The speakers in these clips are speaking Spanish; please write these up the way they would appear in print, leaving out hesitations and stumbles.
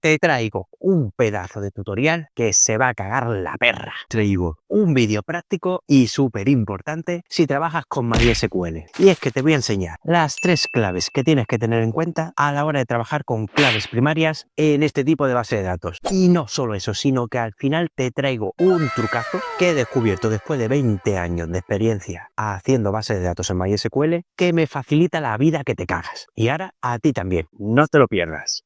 Te traigo un pedazo de tutorial que se va a cagar la perra. Traigo un vídeo práctico y súper importante si trabajas con MySQL. Y es que te voy a enseñar las 3 claves que tienes que tener en cuenta a la hora de trabajar con claves primarias en este tipo de base de datos. Y no solo eso, sino que al final te traigo un trucazo que he descubierto después de 20 años de experiencia haciendo bases de datos en MySQL que me facilita la vida que te cagas. Y ahora a ti también, no te lo pierdas.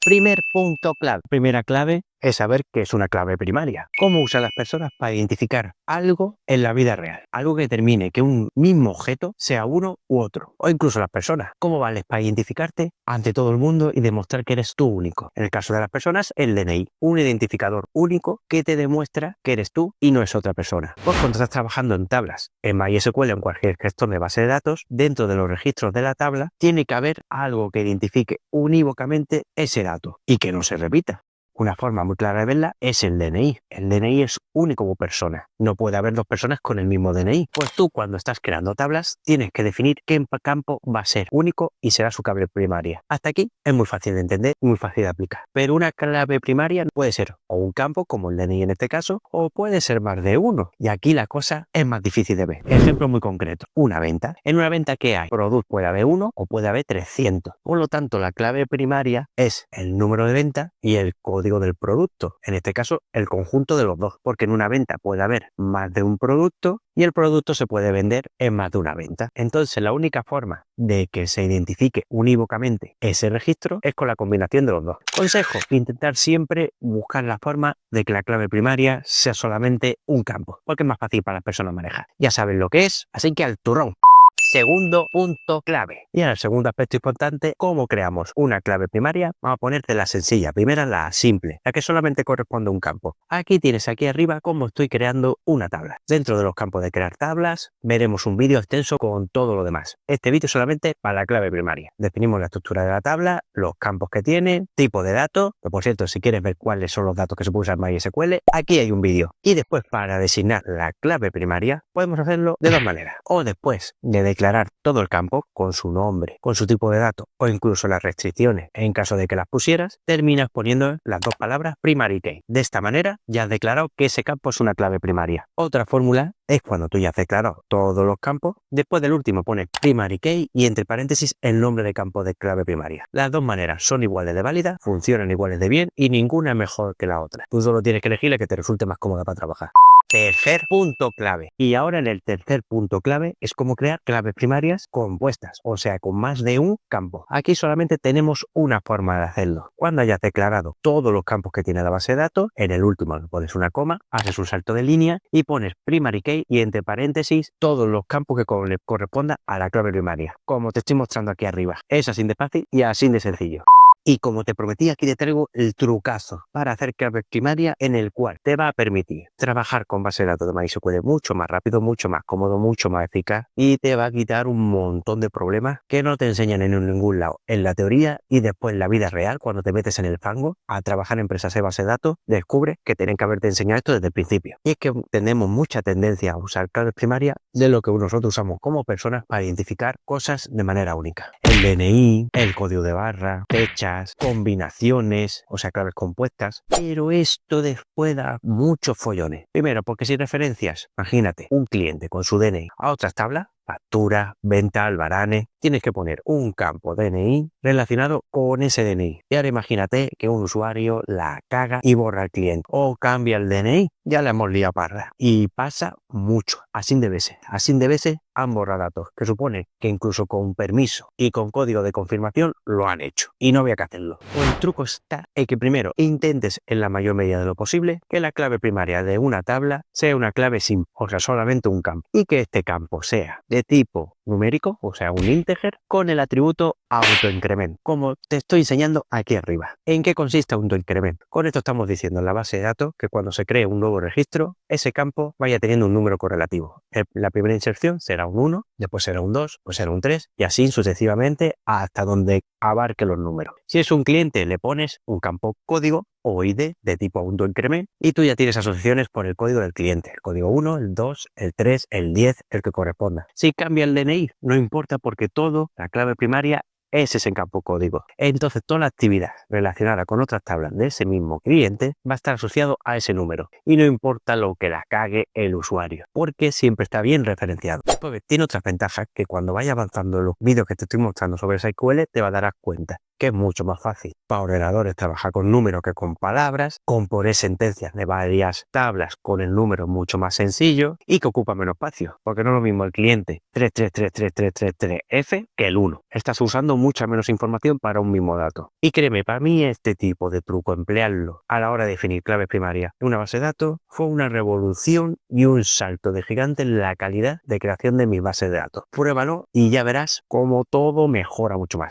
Primer punto clave. Primera clave es saber qué es una clave primaria. Cómo usan las personas para identificar algo en la vida real. Algo que determine que un mismo objeto sea uno u otro. O incluso las personas. Cómo vales para identificarte ante todo el mundo y demostrar que eres tú único. En el caso de las personas, el DNI. Un identificador único que te demuestra que eres tú y no es otra persona. Pues cuando estás trabajando en tablas, en MySQL o en cualquier gestor de base de datos, dentro de los registros de la tabla, tiene que haber algo que identifique unívocamente ese dato y que no se repita. Una forma muy clara de verla es el DNI. El DNI es único como persona. No puede haber dos personas con el mismo DNI. Pues tú cuando estás creando tablas tienes que definir qué campo va a ser único y será su clave primaria. Hasta aquí es muy fácil de entender y muy fácil de aplicar. Pero una clave primaria puede ser o un campo, como el DNI en este caso, o puede ser más de uno. Y aquí la cosa es más difícil de ver. Ejemplo muy concreto. Una venta. En una venta, ¿qué hay? Producto puede haber uno o puede haber 300. Por lo tanto, la clave primaria es el número de venta y el código del producto, en este caso el conjunto de los dos, porque en una venta puede haber más de un producto y el producto se puede vender en más de una venta. Entonces la única forma de que se identifique unívocamente ese registro es con la combinación de los dos. Consejo: intentar siempre buscar la forma de que la clave primaria sea solamente un campo, porque es más fácil para las personas manejar. Ya saben lo que es, así que al turrón. Segundo punto clave. Y en el segundo aspecto importante, ¿cómo creamos una clave primaria? Vamos a ponerte la sencilla. Primera, la simple, la que solamente corresponde a un campo. Aquí tienes aquí arriba cómo estoy creando una tabla. Dentro de los campos de crear tablas, veremos un vídeo extenso con todo lo demás. Este vídeo solamente para la clave primaria. Definimos la estructura de la tabla, los campos que tiene, tipo de datos, que por cierto, si quieres ver cuáles son los datos que se pueden usar en MySQL, aquí hay un vídeo. Y después, para designar la clave primaria, podemos hacerlo de dos maneras. O después de declarar todo el campo con su nombre, con su tipo de datos o incluso las restricciones en caso de que las pusieras, terminas poniendo las dos palabras primary key. De esta manera ya has declarado que ese campo es una clave primaria. Otra fórmula es cuando tú ya has declarado todos los campos, después del último pones primary key y entre paréntesis el nombre de campo de clave primaria. Las dos maneras son iguales de válidas, funcionan iguales de bien y ninguna es mejor que la otra. Tú solo tienes que elegir la que te resulte más cómoda para trabajar. Tercer punto clave. Y ahora en el tercer punto clave es cómo crear claves primarias compuestas, o sea, con más de un campo. Aquí solamente tenemos una forma de hacerlo. Cuando hayas declarado todos los campos que tiene la base de datos, en el último le pones una coma, haces un salto de línea y pones primary key y entre paréntesis todos los campos que correspondan a la clave primaria, como te estoy mostrando aquí arriba. Es así de fácil y así de sencillo. Y como te prometí, aquí te traigo el trucazo para hacer clave primaria en el cual te va a permitir trabajar con base de datos de MySQL mucho más rápido, mucho más cómodo, mucho más eficaz y te va a quitar un montón de problemas que no te enseñan en ningún lado. En la teoría y después en la vida real, cuando te metes en el fango a trabajar en empresas de base de datos, descubres que tienen que haberte enseñado esto desde el principio. Y es que tenemos mucha tendencia a usar claves primarias de lo que nosotros usamos como personas para identificar cosas de manera única. El DNI, el código de barra, fecha, combinaciones, o sea, claves compuestas, pero esto después da muchos follones. Primero, porque si referencias, imagínate, un cliente con su DNI a otras tablas, factura, venta, albaranes, tienes que poner un campo DNI relacionado con ese DNI. Y ahora imagínate que un usuario la caga y borra al cliente o cambia el DNI, ya le hemos liado parda. Y pasa mucho, así de veces han borrado datos, que supone que incluso con permiso y con código de confirmación lo han hecho y no había que hacerlo. Pues el truco está en que primero intentes en la mayor medida de lo posible que la clave primaria de una tabla sea una clave simple, o sea, solamente un campo, y que este campo sea de tipo numérico, o sea, un integer, con el atributo autoincremento, como te estoy enseñando aquí arriba. ¿En qué consiste autoincremento? Con esto estamos diciendo en la base de datos que cuando se cree un nuevo registro, ese campo vaya teniendo un número correlativo. La primera inserción será un 1, después será un 2, pues será un 3 y así sucesivamente hasta donde abarque los números. Si es un cliente, le pones un campo código o ID de tipo AutoIncrement y tú ya tienes asociaciones por el código del cliente. El código 1, el 2, el 3, el 10, el que corresponda. Si cambia el DNI, no importa porque todo, la clave primaria, es ese campo código. Entonces toda la actividad relacionada con otras tablas de ese mismo cliente va a estar asociado a ese número y no importa lo que la cague el usuario porque siempre está bien referenciado. Después tiene otras ventajas que cuando vaya avanzando en los vídeos que te estoy mostrando sobre SQL te va a dar cuenta que es mucho más fácil para ordenadores trabajar con números que con palabras, componer sentencias de varias tablas con el número mucho más sencillo y que ocupa menos espacio, porque no es lo mismo el cliente 3333333F que el 1. Estás usando mucha menos información para un mismo dato. Y créeme, para mí este tipo de truco, emplearlo a la hora de definir claves primarias en una base de datos, fue una revolución y un salto de gigante en la calidad de creación de mis bases de datos. Pruébalo y ya verás cómo todo mejora mucho más.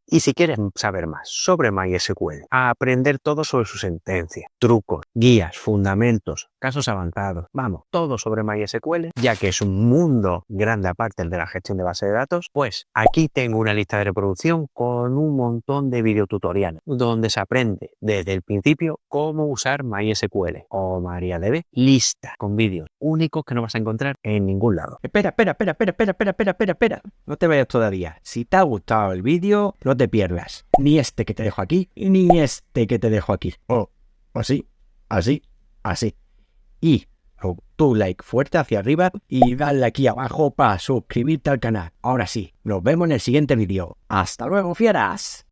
Y si quieres saber más sobre MySQL, a aprender todo sobre sus sentencias, trucos, guías, fundamentos, casos avanzados, vamos, todo sobre MySQL, ya que es un mundo grande aparte de la gestión de base de datos, pues aquí tengo una lista de reproducción con un montón de videotutoriales donde se aprende desde el principio cómo usar MySQL o MariaDB, lista con vídeos únicos que no vas a encontrar en ningún lado. Espera. No te vayas todavía. Si te ha gustado el vídeo, no te pierdas. Ni este que te dejo aquí, ni este que te dejo aquí. O así. Y tu like fuerte hacia arriba y dale aquí abajo para suscribirte al canal. Ahora sí, nos vemos en el siguiente vídeo. ¡Hasta luego, fieras!